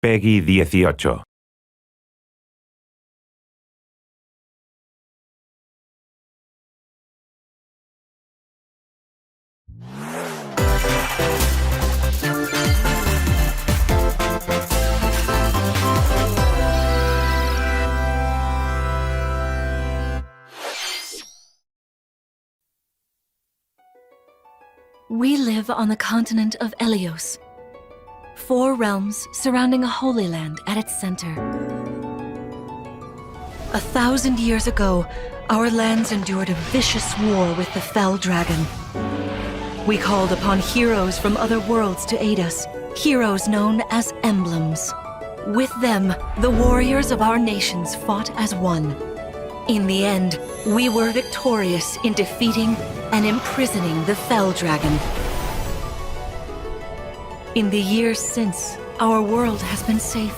Peggy 18. We live on the continent of Ellos, 4 realms surrounding a holy land at its center. 1,000 years ago, our lands endured a vicious war with the fell dragon. We called upon heroes from other worlds to aid us, heroes known as emblems. With them, the warriors of our nations fought as one. In the end, we were victorious in defeating and imprisoning the fell dragon. In the years since, our world has been safe.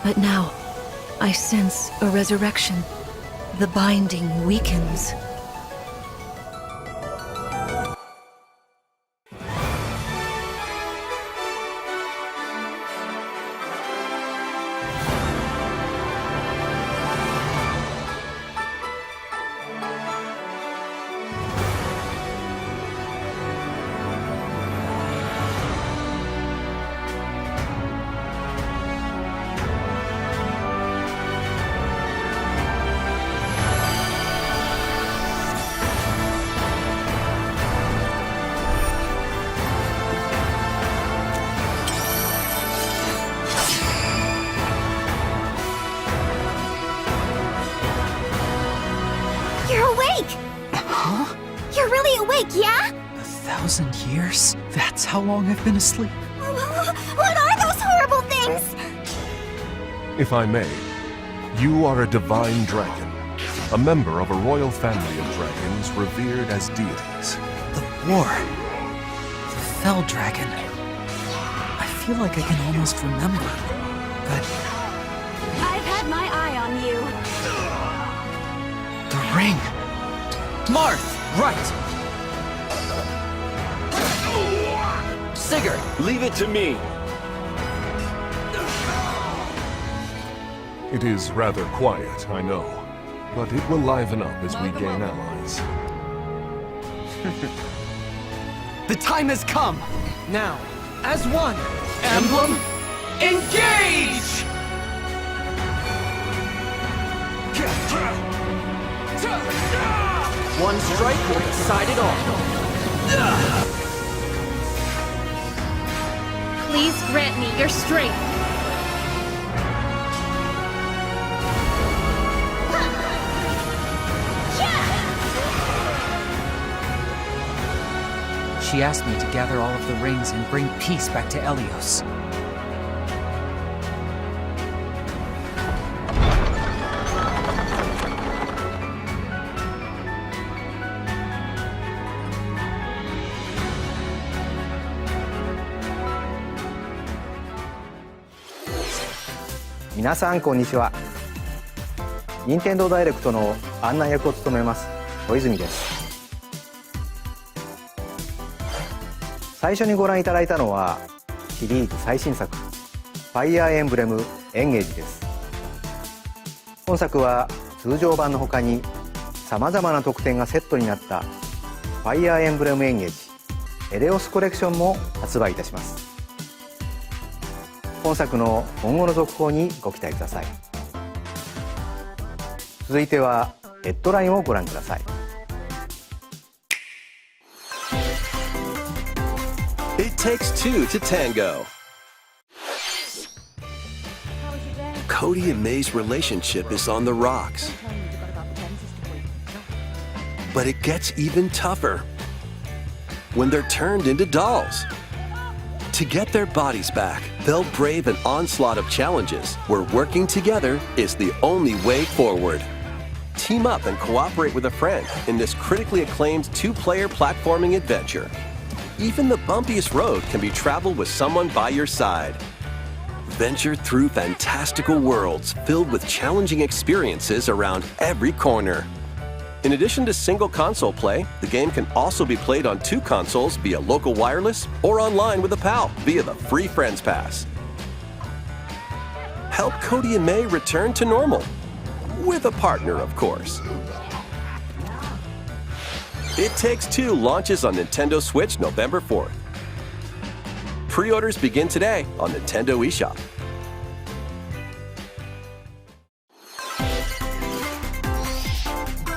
But now, I sense a resurrection. The binding weakens. You're really awake, yeah? 1,000 years? That's how long I've been asleep. What are those horrible things? If I may, you are a divine dragon, a member of a royal family of dragons revered as deities. The war. The fell dragon. I feel like I can almost remember, but I've had my eye on you. the ring. Marth! Right! Sigurd, leave it to me. It is rather quiet, I know, but it will liven up as we gain allies. The time has come! Now, as one, Emblem Engage! One strike will decide it all. Please grant me your strength. She asked me to gather all of the rings and bring peace back to Ellos.皆さんこんにちは。任天堂ダイレクトの案内役を務めます小泉です。最初にご覧いただいたのはシリーズ最新作「ファイアーエンブレムエンゲージ」です。本作は通常版の他にさまざまな特典がセットになった「ファイアーエンブレムエンゲージエレオスコレクション」も発売いたします。本作の今後の続報にご期待ください。続いてはヘッドラインをご覧ください。It takes two to tango. Cody and May's relationship is on the rocks. But it gets even tougher when they're turned into dolls. To get their bodies back, they'll brave an onslaught of challenges where working together is the only way forward. Team up and cooperate with a friend in this critically acclaimed two-player platforming adventure. Even the bumpiest road can be traveled with someone by your side. Venture through fantastical worlds filled with challenging experiences around every corner. In addition to single console play, the game can also be played on 2 consoles via local wireless or online with a pal via the free Friends Pass. help Cody and May return to normal. With a partner, of course. It Takes Two launches on Nintendo Switch November 4th. Pre-orders begin today on Nintendo eShop.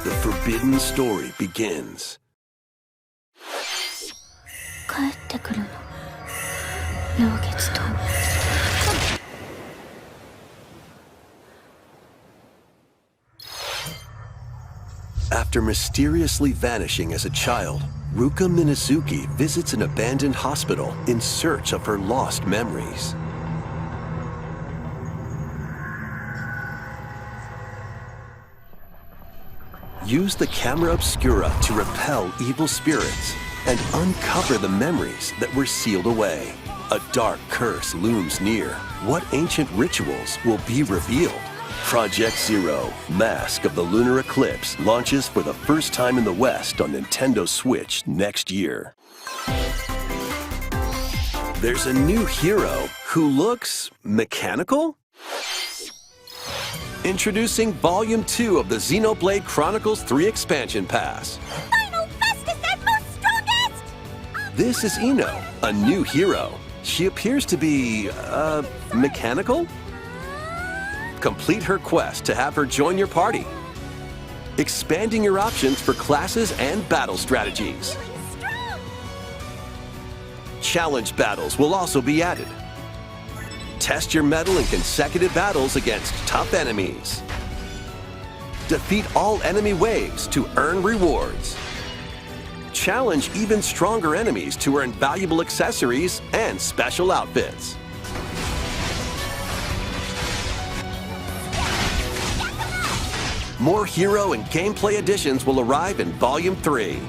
The forbidden story begins. 帰ってくるの。陽月と。After mysteriously vanishing as a child, Ruka Minazuki visits an abandoned hospital in search of her lost memories. Use the camera obscura to repel evil spirits and uncover the memories that were sealed away. A dark curse looms near. What ancient rituals will be revealed? Project Zero, Mask of the Lunar Eclipse launches for the first time in the West on Nintendo Switch next year. There's a new hero who looks mechanical? Introducing Volume 2 of the Xenoblade Chronicles 3 Expansion Pass. Final bestest and most strongest! This is Ino, a new hero. She appears to be, mechanical? Complete her quest to have her join your party, expanding your options for classes and battle strategies. Challenge battles will also be added. Test your mettle in consecutive battles against tough enemies. Defeat all enemy waves to earn rewards. Challenge even stronger enemies to earn valuable accessories and special outfits. More hero and gameplay additions will arrive in Volume 3.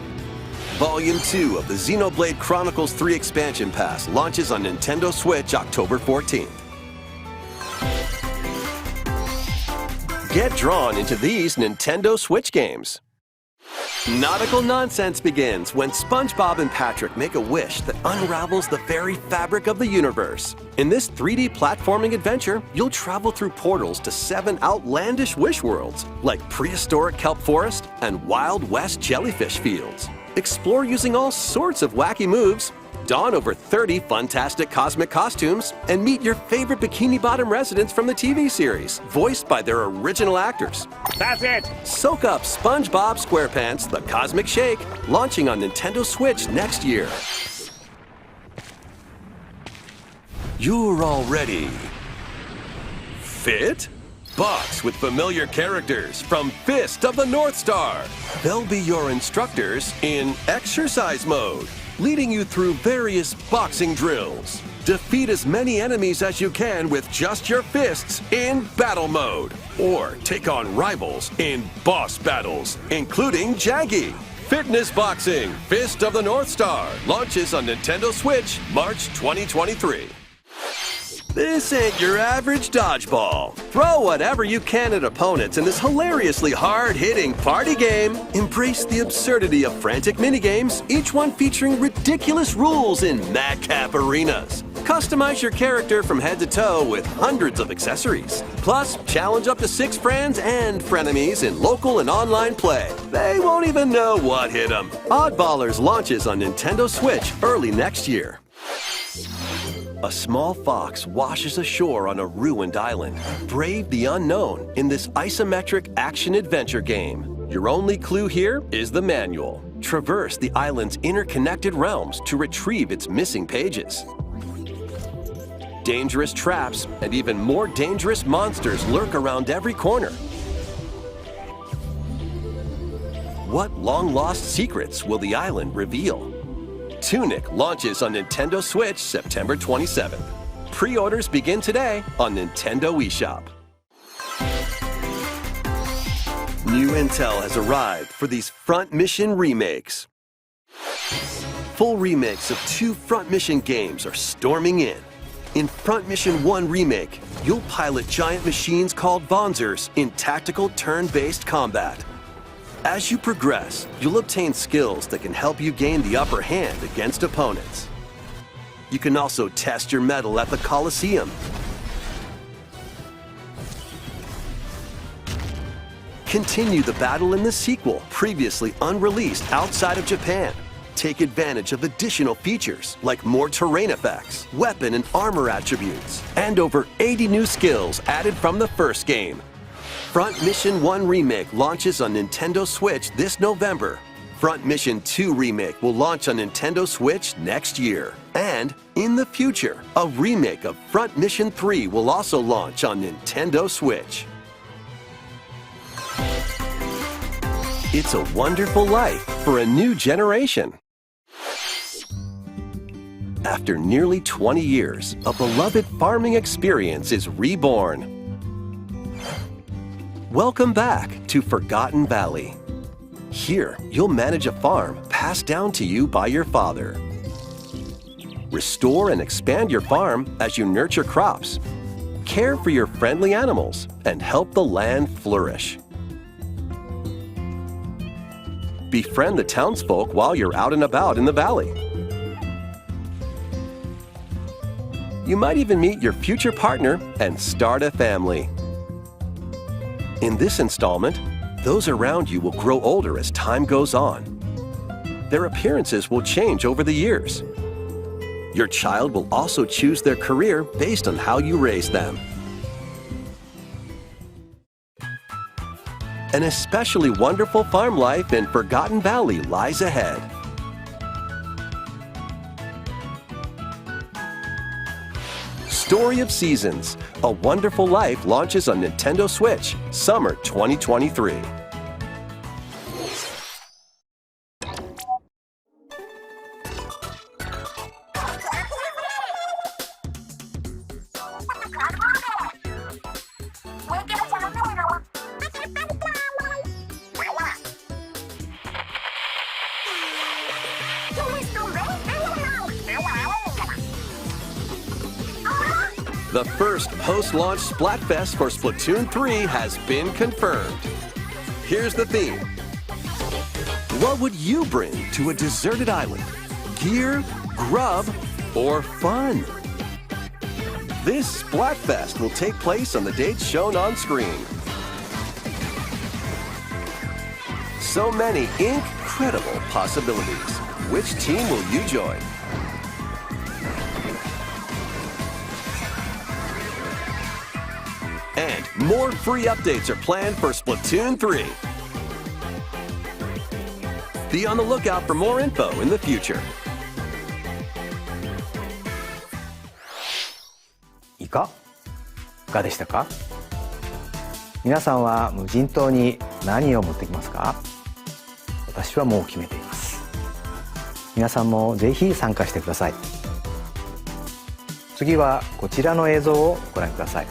Volume 2 of the Xenoblade Chronicles 3 Expansion Pass launches on Nintendo Switch October 14th. Get drawn into these Nintendo Switch games. Nautical nonsense begins when SpongeBob and Patrick make a wish that unravels the very fabric of the universe. In this 3D platforming adventure, you'll travel through portals to 7 outlandish wish worlds, like prehistoric kelp forest and Wild West jellyfish fields. Explore using all sorts of wacky moves, don over 30 funtastic cosmic costumes, and meet your favorite Bikini Bottom residents from the TV series, voiced by their original actors. That's it! Soak up SpongeBob SquarePants The Cosmic Shake, launching on Nintendo Switch next year. You're all ready. Fit? Box with familiar characters from Fist of the North Star. They'll be your instructors in exercise mode, leading you through various boxing drills. Defeat as many enemies as you can with just your fists in battle mode. Or take on rivals in boss battles, including Jaggy. Fitness Boxing, Fist of the North Star, launches on Nintendo Switch March 2023. This ain't your average dodgeball. Throw whatever you can at opponents in this hilariously hard-hitting party game. Embrace the absurdity of frantic minigames, each one featuring ridiculous rules in madcap arenas. Customize your character from head to toe with hundreds of accessories. Plus, challenge up to 6 friends and frenemies in local and online play. They won't even know what hit them. Oddballers launches on Nintendo Switch early next year. A small fox washes ashore on a ruined island. Brave the unknown in this isometric action-adventure game. Your only clue here is the manual. Traverse the island's interconnected realms to retrieve its missing pages. Dangerous traps and even more dangerous monsters lurk around every corner. What long-lost secrets will the island reveal? Tunic launches on Nintendo Switch September 27th. Pre-orders begin today on Nintendo eShop. New intel has arrived for these Front Mission remakes. Full remakes of 2 Front Mission games are storming in. In Front Mission 1 Remake, you'll pilot giant machines called Bonzers in tactical turn-based combat. As you progress, you'll obtain skills that can help you gain the upper hand against opponents. You can also test your mettle at the Coliseum. Continue the battle in the sequel, previously unreleased outside of Japan. Take advantage of additional features like more terrain effects, weapon and armor attributes, and over 80 new skills added from the first game. Front Mission 1 Remake launches on Nintendo Switch this November. Front Mission 2 Remake will launch on Nintendo Switch next year. And in the future, a remake of Front Mission 3 will also launch on Nintendo Switch. It's a wonderful life for a new generation. After nearly 20 years, a beloved farming experience is reborn. Welcome back to Forgotten Valley. Here, you'll manage a farm passed down to you by your father. Restore and expand your farm as you nurture crops, care for your friendly animals, and help the land flourish. Befriend the townsfolk while you're out and about in the valley. You might even meet your future partner and start a family. In this installment, those around you will grow older as time goes on. Their appearances will change over the years. Your child will also choose their career based on how you raise them. An especially wonderful farm life in Forgotten Valley lies ahead. Story of Seasons, A Wonderful Life launches on Nintendo Switch, summer 2023. The first post-launch Splatfest for Splatoon 3 has been confirmed. Here's the theme. What would you bring to a deserted island? Gear, grub, or fun? This Splatfest will take place on the dates shown on screen. So many incredible possibilities. Which team will you join? And more free updates are planned for Splatoon 3. Be on the lookout for more info in the future. いかがでしたか？皆さんは無人島に何を持ってきますか？私はもう決めています。皆さんもぜひ参加してください。次はこちらの映像をご覧ください。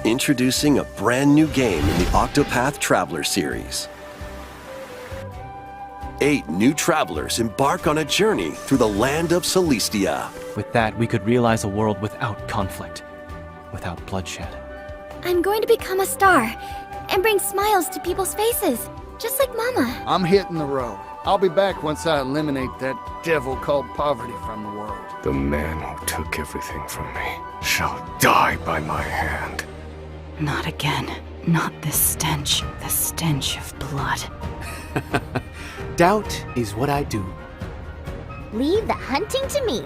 Introducing a brand new game in the Octopath Traveler series. 8 new travelers embark on a journey through the land of Celestia. With that, we could realize a world without conflict, without bloodshed. I'm going to become a star and bring smiles to people's faces, just like Mama. I'm hitting the road. I'll be back once I eliminate that devil called poverty from the world. The man who took everything from me shall die by my hand. Not again. Not this stench. The stench of blood. Doubt is what I do. Leave the hunting to me.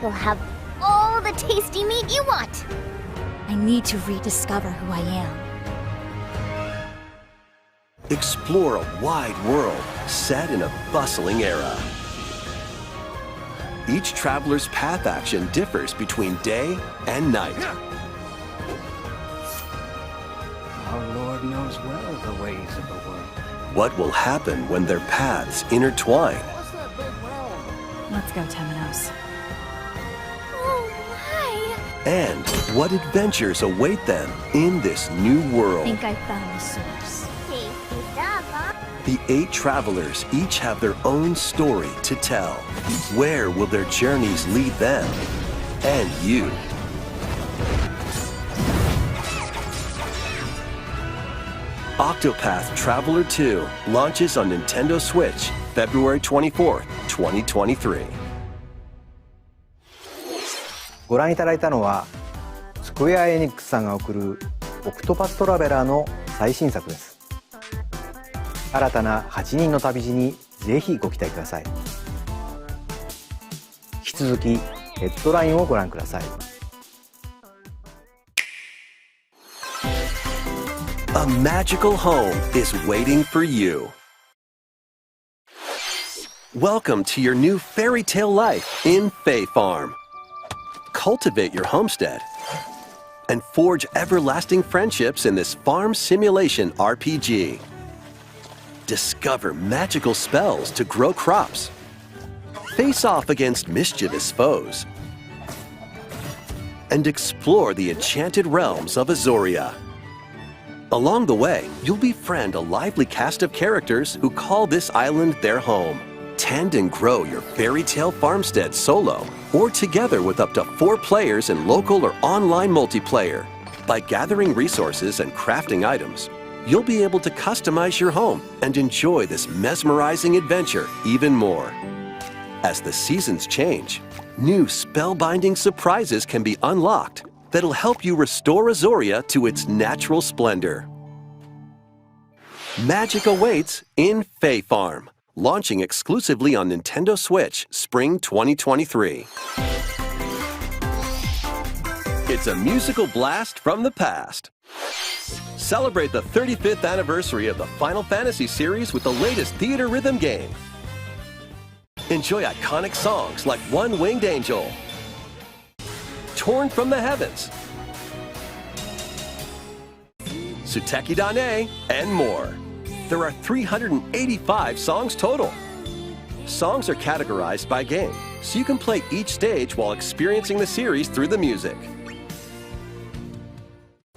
You'll have all the tasty meat you want. I need to rediscover who I am. Explore a wide world set in a bustling era. Each traveler's path action differs between day and night. Our Lord knows well the ways of the world. What will happen when their paths intertwine? What's that big round? Let's go, Temenos. Oh, my! And what adventures await them in this new world? I think I found the source. Tasty stuff, huh? The 8 travelers each have their own story to tell. Where will their journeys lead them and you? Octopath Traveler 2 launches on Nintendo Switch February 24th, 2023. ご覧いただいたのはスクエア・エニックスさんが送るオクトパストラベラーの最新作です。新たな8人の旅路にぜひご期待ください。引き続きヘッドラインをご覧ください。A magical home is waiting for you. Welcome to your new fairy tale life in Fae Farm. Cultivate your homestead and forge everlasting friendships in this farm simulation RPG. Discover magical spells to grow crops. Face off against mischievous foes. And explore the enchanted realms of Azoria. Along the way, you'll befriend a lively cast of characters who call this island their home. Tend and grow your fairy tale farmstead solo or together with up to 4 players in local or online multiplayer. By gathering resources and crafting items, you'll be able to customize your home and enjoy this mesmerizing adventure even more. As the seasons change, new spellbinding surprises can be unlocked that'll help you restore Azoria to its natural splendor. Magic awaits in Fae Farm, launching exclusively on Nintendo Switch Spring 2023. It's a musical blast from the past. Celebrate the 35th anniversary of the Final Fantasy series with the latest theater rhythm game. Enjoy iconic songs like One Winged Angel, Torn from the Heavens, Suteki Dane, and more. There are 385 songs total. Songs are categorized by game, so you can play each stage while experiencing the series through the music.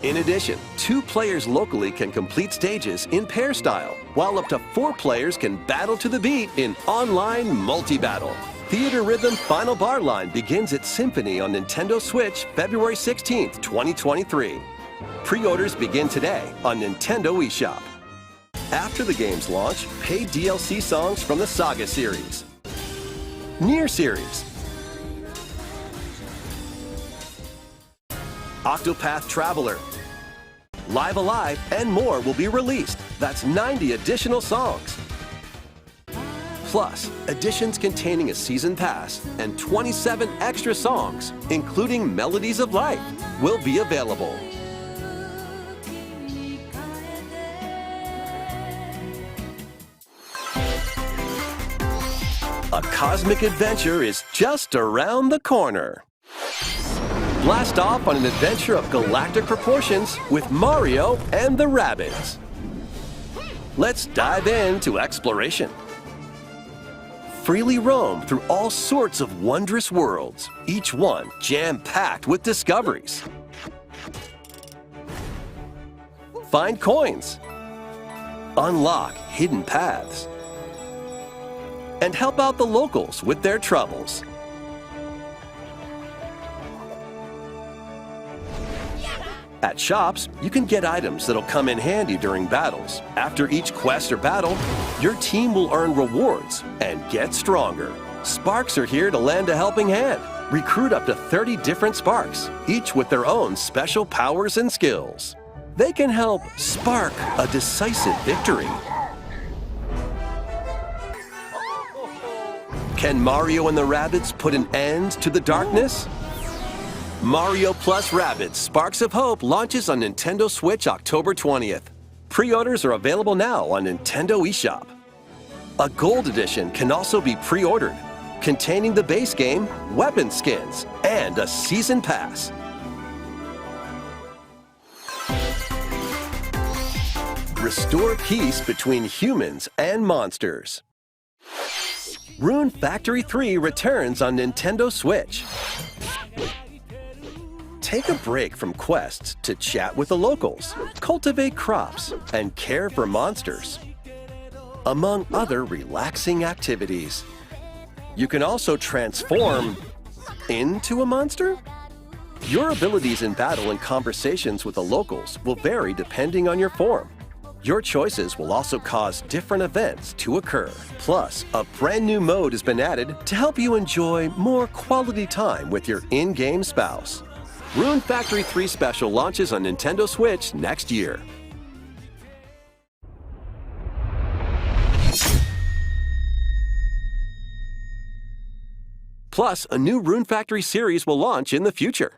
In addition, 2 players locally can complete stages in pair style, while up to 4 players can battle to the beat in online multi-battle. Theater Rhythm Final Bar Line begins its symphony on Nintendo Switch February 16th, 2023. Pre-orders begin today on Nintendo eShop. After the game's launch, paid DLC songs from the Saga series, Nier series, Octopath Traveler, Live Alive, and more will be released. That's 90 additional songs. Plus, editions containing a season pass and 27 extra songs, including Melodies of Life, will be available. A cosmic adventure is just around the corner. Blast off on an adventure of galactic proportions with Mario and the Rabbids. Let's dive into exploration. Freely roam through all sorts of wondrous worlds, each one jam-packed with discoveries. Find coins, unlock hidden paths, and help out the locals with their troubles. At shops, you can get items that'll come in handy during battles. After each quest or battle, your team will earn rewards and get stronger. Sparks are here to lend a helping hand. Recruit up to 30 different Sparks, each with their own special powers and skills. They can help spark a decisive victory. Can Mario and the Rabbids put an end to the darkness? Mario Plus Rabbids Sparks of Hope launches on Nintendo Switch October 20th. Pre-orders are available now on Nintendo eShop. A Gold Edition can also be pre-ordered, containing the base game, weapon skins, and a season pass. Restore peace between humans and monsters. Rune Factory 3 returns on Nintendo Switch. Take a break from quests to chat with the locals, cultivate crops, and care for monsters. among other relaxing activities. You can also transform into a monster? Your abilities in battle and conversations with the locals will vary depending on your form. Your choices will also cause different events to occur. Plus, a brand new mode has been added to help you enjoy more quality time with your in-game spouse. Rune Factory 3 Special launches on Nintendo Switch next year. Plus, a new Rune Factory series will launch in the future.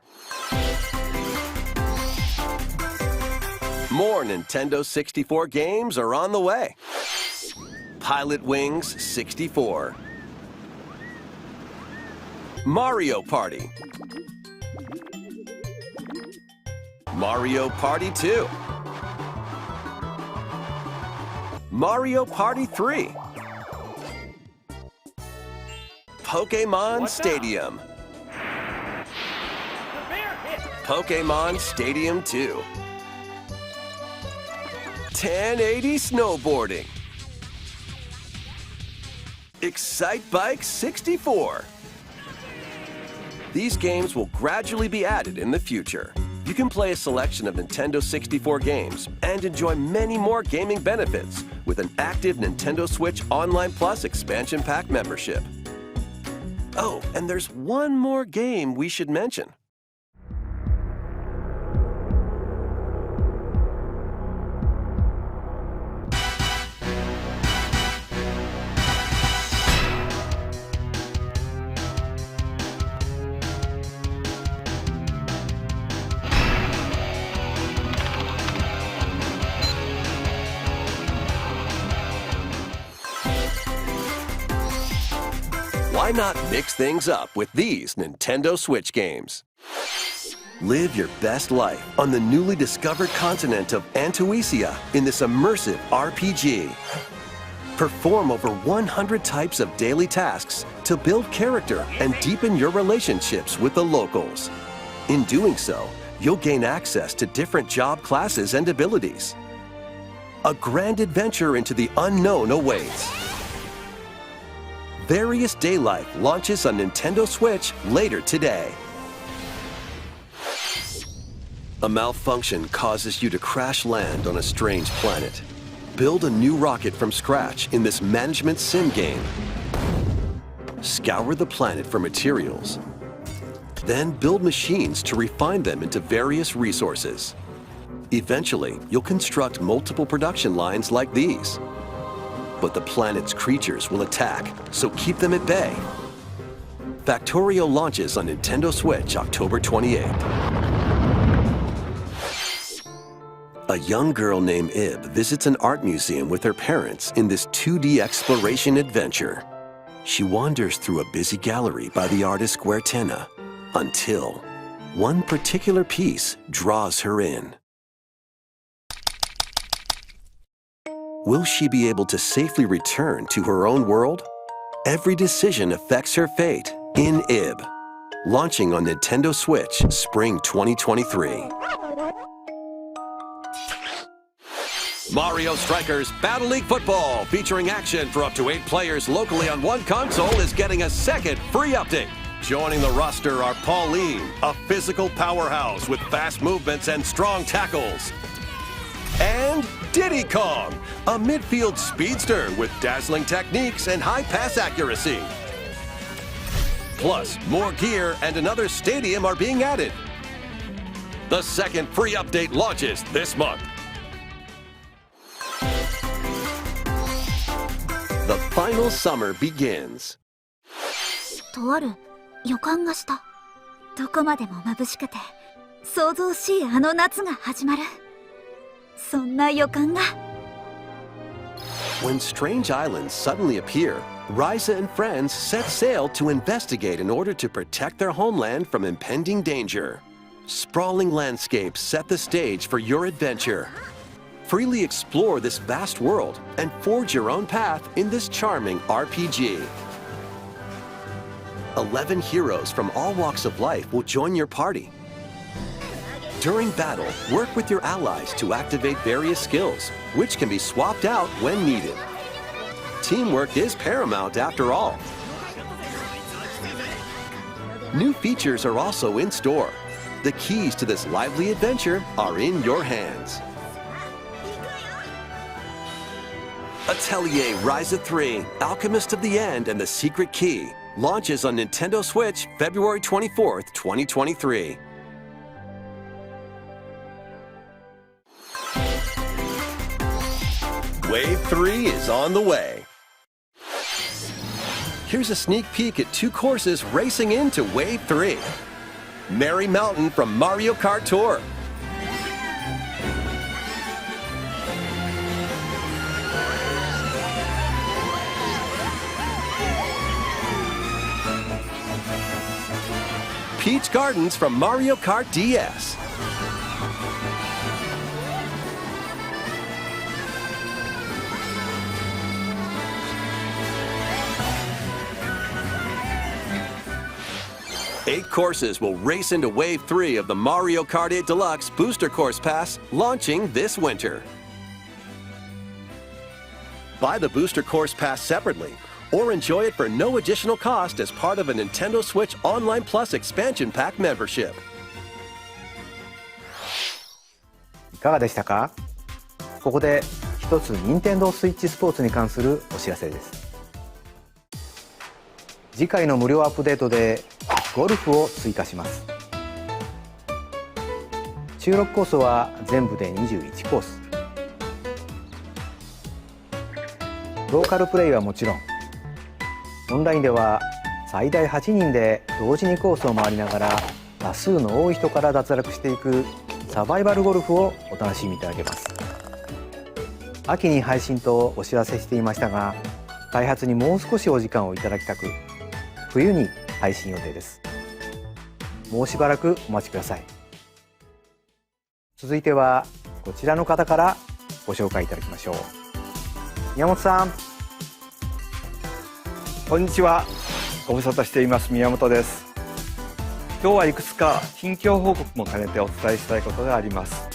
More Nintendo 64 games are on the way. Pilot Wings 64. Mario Party. Mario Party 2. Mario Party 3. Pokémon Stadium. Pokémon Stadium 2. 1080 Snowboarding. Excite Bike 64. These games will gradually be added in the future. You can play a selection of Nintendo 64 games and enjoy many more gaming benefits with an active Nintendo Switch Online Plus expansion pack membership. Oh, and there's one more game we should mention. Why not mix things up with these Nintendo Switch games? Live your best life on the newly discovered continent of Antuisia in this immersive RPG. Perform over 100 types of daily tasks to build character and deepen your relationships with the locals. In doing so, you'll gain access to different job classes and abilities. A grand adventure into the unknown awaits. Various Day Life launches on Nintendo Switch later today. A malfunction causes you to crash land on a strange planet. Build a new rocket from scratch in this management sim game. Scour the planet for materials. Then build machines to refine them into various resources. Eventually, you'll construct multiple production lines like these. But the planet's creatures will attack, so keep them at bay. Factorio launches on Nintendo Switch October 28th. A young girl named Ib visits an art museum with her parents in this 2D exploration adventure. She wanders through a busy gallery by the artist Guertena until one particular piece draws her in. Will she be able to safely return to her own world? Every decision affects her fate in Ib. Launching on Nintendo Switch Spring 2023. Mario Strikers Battle League Football, featuring action for up to 8 players locally on one console, is getting a second free update. Joining the roster are Pauline, a physical powerhouse with fast movements and strong tackles. And Diddy Kong, a midfield speedster with dazzling techniques and high pass accuracy. Plus, more gear and another stadium are being added. The second free update launches this month. The final summer begins. とある予感がした。どこまでも眩しくて、想像しいあの夏が始まる。そんな予感が。When strange islands suddenly appear, Ryza and friends set sail to investigate in order to protect their homeland from impending danger. Sprawling landscapes set the stage for your adventure. Freely explore this vast world and forge your own path in this charming RPG. 11 heroes from all walks of life will join your party. During battle, work with your allies to activate various skills, which can be swapped out when needed. teamwork is paramount after all. New features are also in store. The keys to this lively adventure are in your hands. Atelier Rise of 3, Alchemist of the End and the Secret Key launches on Nintendo Switch February 24th, 2023. Wave 3 is on the way. Here's a sneak peek at 2 courses racing into Wave 3. Merry Mountain from Mario Kart Tour. Peach Gardens from Mario Kart DS. Eight courses will race into Wave 3 of the Mario Kart 8 Deluxe Booster Course Pass, launching this winter. Buy the Booster Course Pass separately, or enjoy it for no additional cost as part of a Nintendo Switch Online Plus Expansion Pack membership. いかがでしたか？ここで一つ任天堂スイッチスポーツに関するお知らせです。次回の無料アップデートでゴルフを追加します。収録コースは全部で21コース。ローカルプレイはもちろん、オンラインでは最大8人で同時にコースを回りながら多数の多い人から脱落していくサバイバルゴルフをお楽しみいただけます。秋に配信とお知らせしていましたが、開発にもう少しお時間をいただきたく、冬に配信予定です。もうしばらくお待ちください。続いてはこちらの方からご紹介いただきましょう。宮本さん。こんにちは。ご無沙汰しています宮本です。今日はいくつか近況報告も兼ねてお伝えしたいことがあります。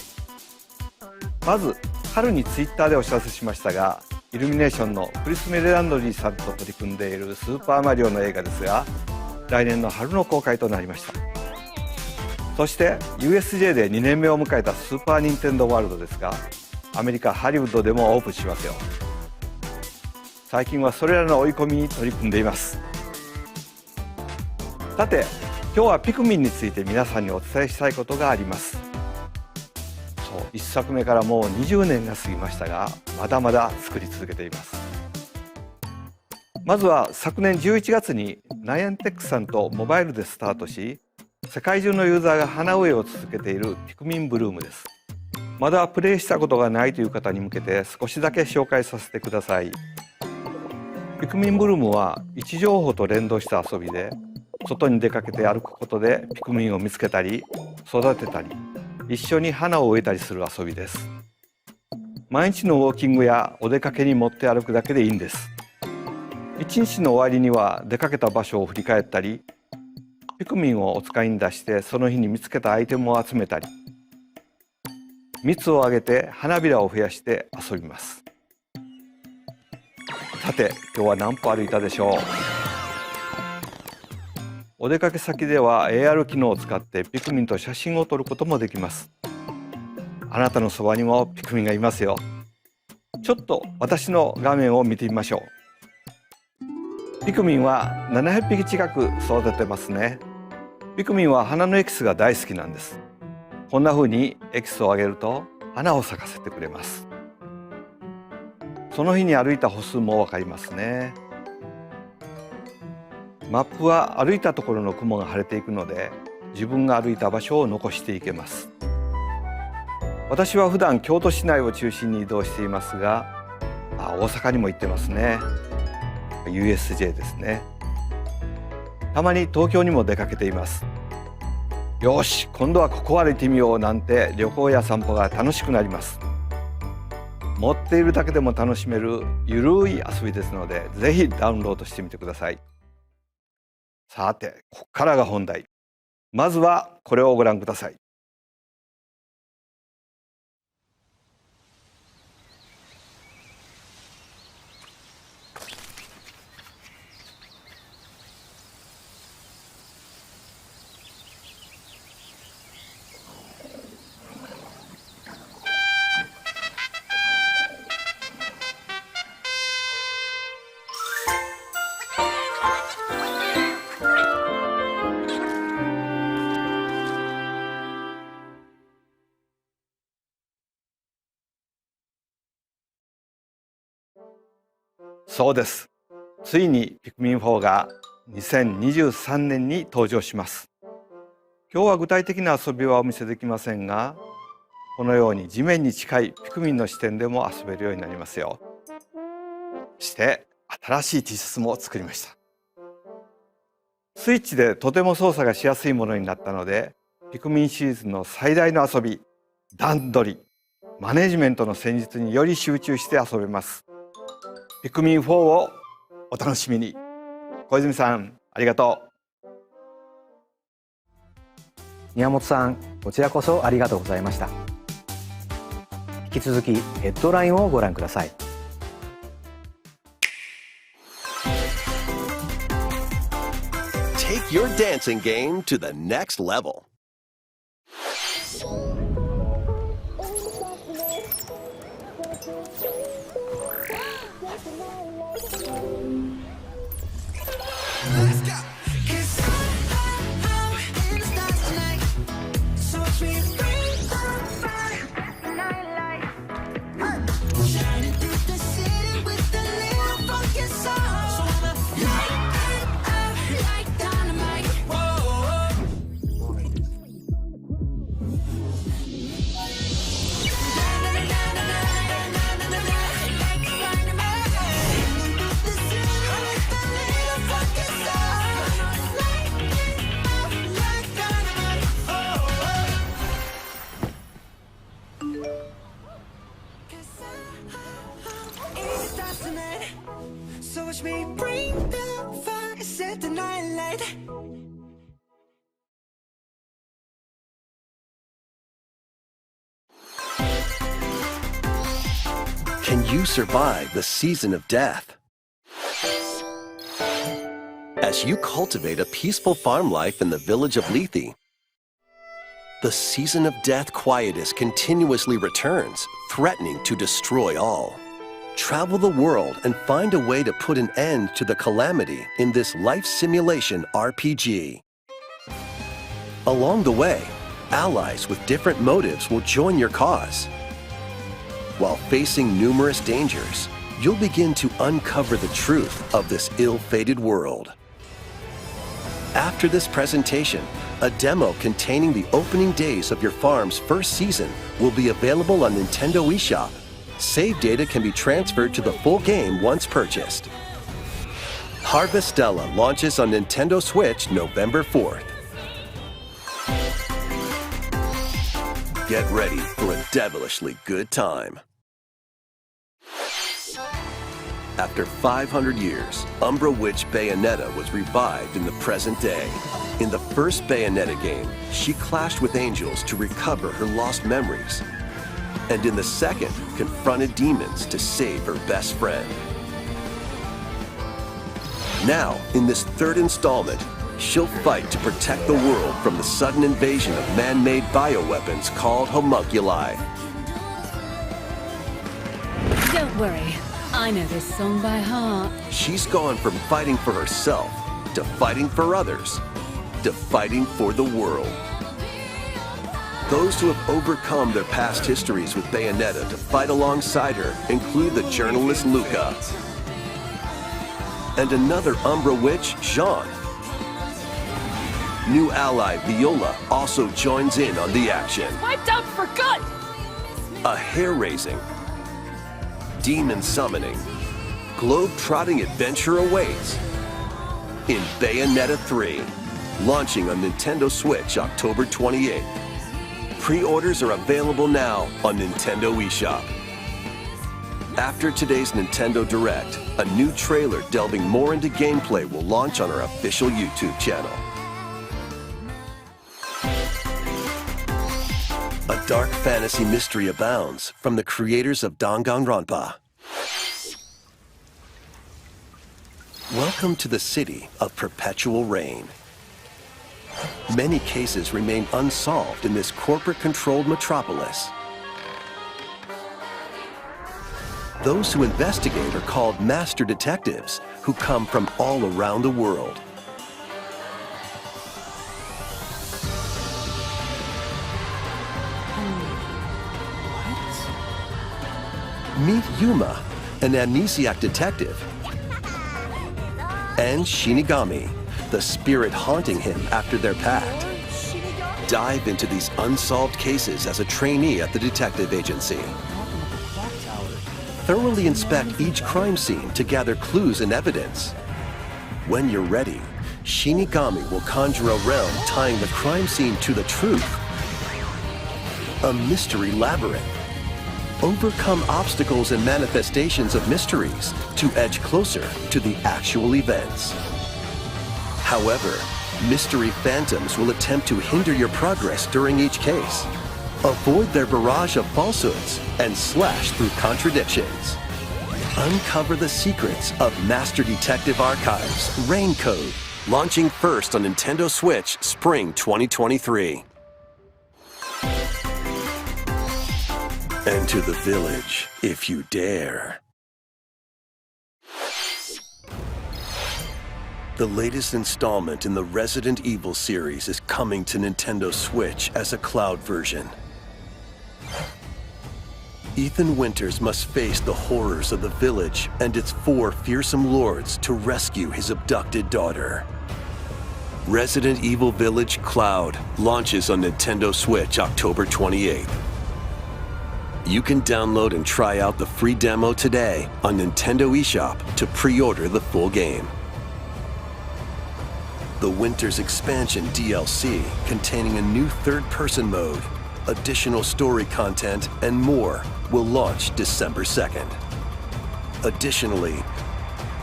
まず春にツイッターでお知らせしましたが、イルミネーションのクリス・メレランドリーさんと取り組んでいるスーパーマリオの映画ですが、来年の春の公開となりました。そして USJ で2年目を迎えたスーパーニンテンドーワールドですが、アメリカハリウッドでもオープンしますよ。最近はそれらの追い込みに取り組んでいます。さて、今日はピクミンについて皆さんにお伝えしたいことがあります。そう、1作目からもう20年が過ぎましたが、まだまだ作り続けています。まずは昨年11月にナイアンテックさんとモバイルでスタートし、世界中のユーザーが花植えを続けているピクミンブルームです。まだプレイしたことがないという方に向けて少しだけ紹介させてください。ピクミンブルームは位置情報と連動した遊びで、外に出かけて歩くことでピクミンを見つけたり育てたり、一緒に花を植えたりする遊びです。毎日のウォーキングやお出かけに持って歩くだけでいいんです。一日の終わりには出かけた場所を振り返ったり、ピクミンをお使いに出してその日に見つけたアイテムを集めたり、蜜をあげて花びらを増やして遊びます。さて、今日は何歩歩いたでしょう。お出かけ先では AR 機能を使ってピクミンと写真を撮ることもできます。あなたのそばにもピクミンがいますよ。ちょっと私の画面を見てみましょう。ピクミンは700匹近く育ててますね。ピクミンは花のエキスが大好きなんです。こんな風にエキスをあげると花を咲かせてくれます。その日に歩いた歩数もわかりますね。マップは歩いたところの雲が晴れていくので、自分が歩いた場所を残していけます。私は普段京都市内を中心に移動していますが、大阪にも行ってますね。USJ ですね。たまに東京にも出かけています。よし、今度はここ歩いてみようなんて旅行や散歩が楽しくなります。持っているだけでも楽しめるゆるい遊びですので、ぜひダウンロードしてみてください。さて、ここからが本題。まずはこれをご覧ください。そうです。ついにピクミン4が2023年に登場します。今日は具体的な遊びはお見せできませんが、このように地面に近いピクミンの視点でも遊べるようになりますよ。そして新しい T シャツも作りました。スイッチでとても操作がしやすいものになったので、ピクミンシリーズの最大の遊び、段取り、マネジメントの戦術により集中して遊べます。ピクミン4をお楽しみに。小泉さん、ありがとう。宮本さん、こちらこそありがとうございました。引き続きヘッドラインをご覧ください。Take your dancing game to the next level. Can you survive the season of death? As you cultivate a peaceful farm life in the village of Lethe, the season of death quietus continuously returns, threatening to destroy all. Travel the world and find a way to put an end to the calamity in this life simulation RPG. Along the way, allies with different motives will join your cause. While facing numerous dangers, you'll begin to uncover the truth of this ill-fated world. After this presentation, a demo containing the opening days of your farm's first season will be available on Nintendo eShop. Save data can be transferred to the full game once purchased. Harvestella launches on Nintendo Switch November 4th. Get ready for a devilishly good time. After 500 years, Umbra Witch Bayonetta was revived in the present day. In the first Bayonetta game, she clashed with angels to recover her lost memories. And in the second, confronted demons to save her best friend. Now, in this third installment, she'll fight to protect the world from the sudden invasion of man-made bioweapons called homunculi. Don't worry, I know this song by heart. She's gone from fighting for herself, to fighting for others, to fighting for the world. Those who have overcome their past histories with Bayonetta to fight alongside her include the journalist Luca, and another Umbra witch, Jean. New ally Viola also joins in on the action. Wiped out for good! A hair-raising, demon summoning, globe-trotting adventure awaits in Bayonetta 3, launching on Nintendo Switch October 28th. Pre-orders are available now on Nintendo eShop. After today's Nintendo Direct, a new trailer delving more into gameplay will launch on our official YouTube channel. A dark fantasy mystery abounds from the creators of Danganronpa. Welcome to the city of perpetual rain. Many cases remain unsolved in this corporate-controlled metropolis. Those who investigate are called master detectives, who come from all around the world. Meet Yuma, an amnesiac detective and Shinigami, the spirit haunting him after their pact. Dive into these unsolved cases as a trainee at the detective agency. Thoroughly inspect each crime scene to gather clues and evidence. When you're ready, Shinigami will conjure a realm tying the crime scene to the truth. A mystery labyrinth. Overcome obstacles and manifestations of mysteries to edge closer to the actual events. However, mystery phantoms will attempt to hinder your progress during each case. Avoid their barrage of falsehoods and slash through contradictions. Uncover the secrets of Master Detective Archive's Rain Code, launching first on Nintendo Switch Spring 2023. Enter the village, if you dare. The latest installment in the Resident Evil series is coming to Nintendo Switch as a cloud version. Ethan Winters must face the horrors of the village and its 4 fearsome lords to rescue his abducted daughter. Resident Evil Village Cloud launches on Nintendo Switch October 28th. You can download and try out the free demo today on Nintendo eShop to pre-order the full game. The Winters Expansion DLC, containing a new third-person mode, additional story content, and more, will launch December 2nd. Additionally,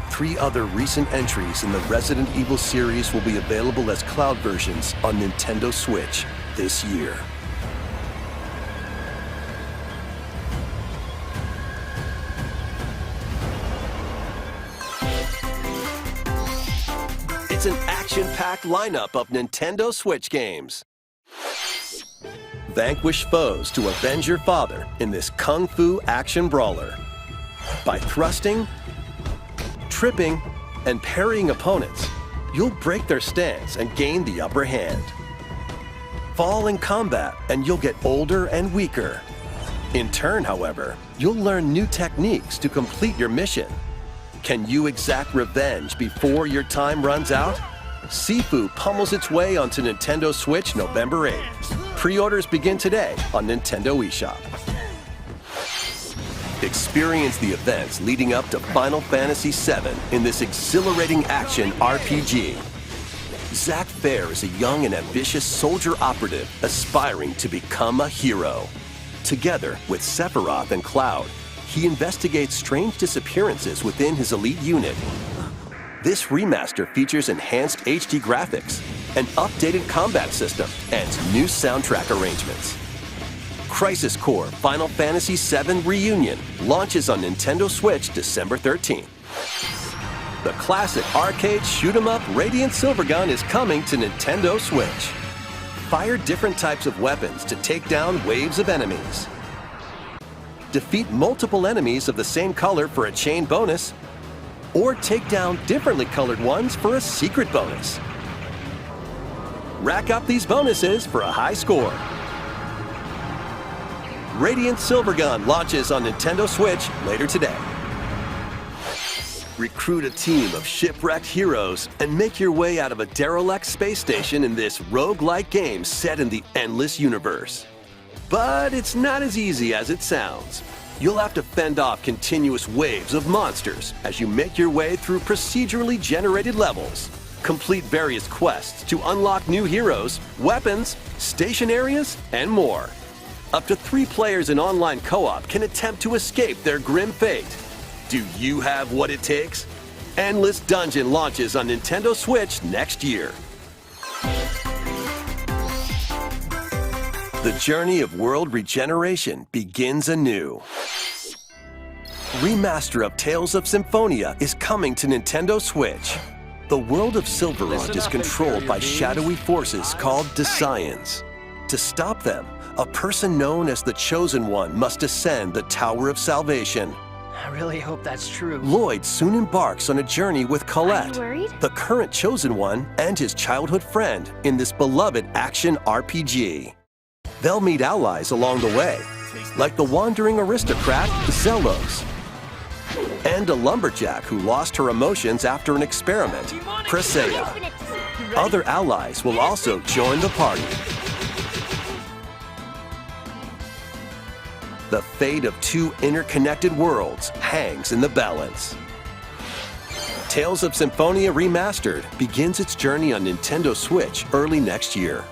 3 other recent entries in the Resident Evil series will be available as cloud versions on Nintendo Switch this year. It's an action-packed lineup of Nintendo Switch games. Vanquish foes to avenge your father in this kung fu action brawler. By thrusting, tripping, and parrying opponents, you'll break their stance and gain the upper hand. Fall in combat and you'll get older and weaker. In turn, however, you'll learn new techniques to complete your mission. Can you exact revenge before your time runs out? Sifu pummels its way onto Nintendo Switch November 8th. Pre-orders begin today on Nintendo eShop. Experience the events leading up to Final Fantasy VII in this exhilarating action RPG. Zack Fair is a young and ambitious soldier operative aspiring to become a hero. Together with Sephiroth and Cloud, he investigates strange disappearances within his elite unit. This remaster features enhanced HD graphics, an updated combat system, and new soundtrack arrangements. Crisis Core Final Fantasy VII Reunion launches on Nintendo Switch December 13th. The classic arcade shoot-'em-up Radiant Silvergun is coming to Nintendo Switch. Fire different types of weapons to take down waves of enemies. Defeat multiple enemies of the same color for a chain bonus, or take down differently colored ones for a secret bonus. Rack up these bonuses for a high score. Radiant Silvergun launches on Nintendo Switch later today. Recruit a team of shipwrecked heroes and make your way out of a derelict space station in this roguelike game set in the endless universe. But it's not as easy as it sounds. You'll have to fend off continuous waves of monsters as you make your way through procedurally generated levels. Complete various quests to unlock new heroes, weapons, station areas, and more. Up to 3 players in online co-op can attempt to escape their grim fate. Do you have what it takes? Endless Dungeon launches on Nintendo Switch next year. The journey of world regeneration begins anew. Remaster of Tales of Symphonia is coming to Nintendo Switch. The world of Silverrond is controlled by shadowy forces called Desians. To stop them, a person known as the Chosen One must ascend the Tower of Salvation. I really hope that's true. Lloyd soon embarks on a journey with Colette, Are you worried? the current Chosen One and his childhood friend in this beloved action RPG. They'll meet allies along the way, like the wandering aristocrat Zelos. and a lumberjack who lost her emotions after an experiment, Presea. Other allies will also join the party. The fate of two interconnected worlds hangs in the balance. Tales of Symphonia Remastered begins its journey on Nintendo Switch early next year.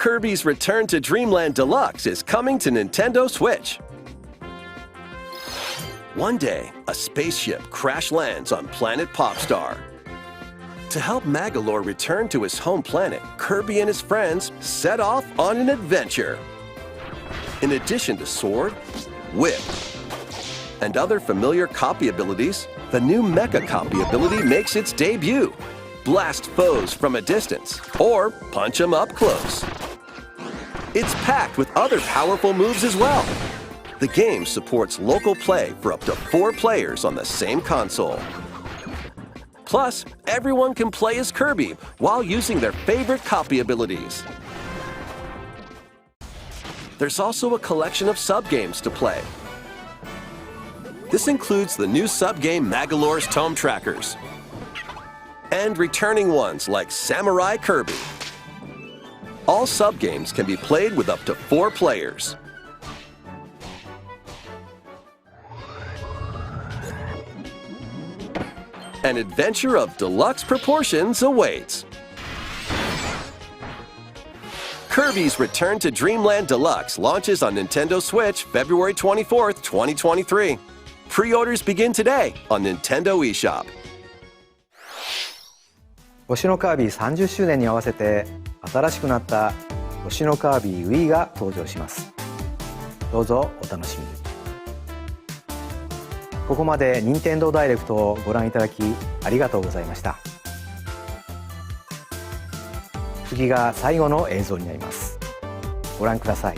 Kirby's Return to Dream Land Deluxe is coming to Nintendo Switch. One day, a spaceship crash lands on planet Popstar. To help Magolor return to his home planet, Kirby and his friends set off on an adventure. In addition to sword, whip, and other familiar copy abilities, the new Mecha copy ability makes its debut. Blast foes from a distance, or punch them up close. It's packed with other powerful moves as well. The game supports local play for up to 4 players on the same console. Plus, everyone can play as Kirby while using their favorite copy abilities. There's also a collection of sub-games to play. This includes the new sub-game Magolor's Tome Trackers, and returning ones like Samurai Kirby. All sub-games can be played with up to 4 players. An adventure of deluxe proportions awaits. Kirby's Return to Dream Land Deluxe launches on Nintendo Switch February 24th, 2023. Pre-orders begin today on Nintendo eShop. 星のカービィ30周年に合わせて新しくなった星のカービィ Wii が登場します。どうぞお楽しみに。ここまで任天堂ダイレクトをご覧いただきありがとうございました。次が最後の映像になります。ご覧ください。